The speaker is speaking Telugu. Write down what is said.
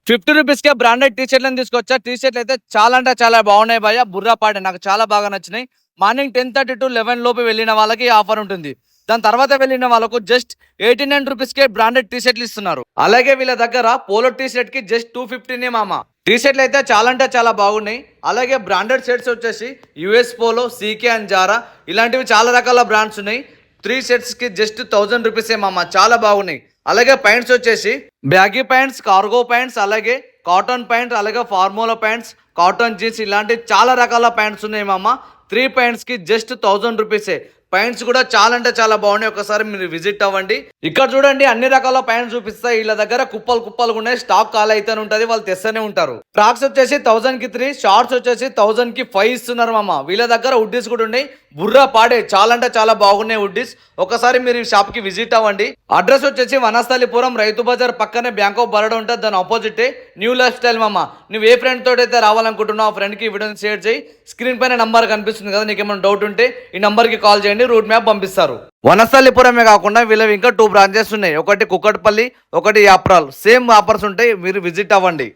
రూ. 50కే బ్రాండెడ్ టీ షర్ట్‌లని తీసుకొచ్చా. టీ షర్ట్‌లు అయితే చాలా అంటే చాలా బాగున్నాయి భయ్యా. బుర్రా పాడే నాకు చాలా బాగా నచ్చినాయి. మార్నింగ్ 10:30 టు 11 లోపు వెళ్ళిన వాళ్ళకి ఈ ఆఫర్ ఉంటుంది. దాని తర్వాత వెళ్ళిన వాళ్ళకు జస్ట్ రూ. 89కే బ్రాండెడ్ టీ షర్ట్‌లు ఇస్తున్నారు. అలాగే వీళ్ళ దగ్గర పోలో టీ షర్ట్‌కి జస్ట్ 250నే మామ. టీ షర్ట్‌లు అయితే చాలా అంటే చాలా బాగున్నాయి. అలాగే బ్రాండెడ్ షర్ట్స్ వచ్చేసి US polo, CK and Zara ఇలాంటివి చాలా రకాల బ్రాండ్స్ ఉన్నాయి. 3 షర్ట్స్‌కి జస్ట్ రూ. 1000 మామ. చాలా బాగున్నాయి. అలాగే ప్యాంట్స్ వచ్చేసి బ్యాగీ ప్యాంట్స్, కార్గో ప్యాంట్స్, అలాగే కాటన్ ప్యాంట్స్, అలాగే ఫార్మోలా ప్యాంట్స్, కాటన్ జీన్స్ ఇలాంటి చాలా రకాల ప్యాంట్స్ ఉన్నాయి మామ. 3 ప్యాంట్స్‌కి జస్ట్ రూ. 1000. ప్యాంట్స్ కూడా చాలా అంటే చాలా బాగున్నాయి. ఒకసారి మీరు విజిట్ అవ్వండి. ఇక్కడ చూడండి అన్ని రకాల ప్యాంట్స్ చూపిస్తాయి. వీళ్ళ దగ్గర కుప్పలు కుప్పలు ఉన్నాయి. స్టాక్ కాల్ అయితేనే ఉంటది. వాళ్ళు తెస్తూనే ఉంటారు. ఫ్రాక్స్ వచ్చేసి 1000కి 3, షార్ట్స్ వచ్చేసి 1000కి 5 ఇస్తున్నారు మామ. వీళ్ళ దగ్గర హుడ్డీస్ కూడా ఉన్నాయి. బుర్రా పాడే చాలా అంటే చాలా బాగున్నాయి హుడ్డీస్. ఒకసారి మీరు ఈ షాప్ కి విజిట్ అవ్వండి. అడ్రస్ వచ్చేసి వనస్థలిపురం రైతు బజార్ పక్కనే బ్యాంక్ ఆఫ్ బరోడా ఉంటుంది. దాని ఆపోజిట్ న్యూ లైఫ్ స్టైల్ మామ. నువ్వు ఏ ఫ్రెండ్ తోటి అయితే రావాలనుకుంటున్నావు ఆ ఫ్రెండ్ కి వీడియోని షేర్ చేయి. స్క్రీన్ పైన నంబర్ కనిపిస్తుంది కదా, నీకు ఏమైనా డౌట్ ఉంటే ఈ నంబర్ కి కాల్ చేయండి. రూట్ మ్యాప్ పంపిస్తారు. వనస్థలిపురమే కాకుండా వీళ్ళవి ఇంకా 2 బ్రాంచెస్ ఉన్నాయి. ఒకటి కుక్కట్పల్లి, ఒకటి యాప్రాల్. సేమ్ ఆఫర్స్ ఉంటాయి. మీరు విజిట్ అవ్వండి.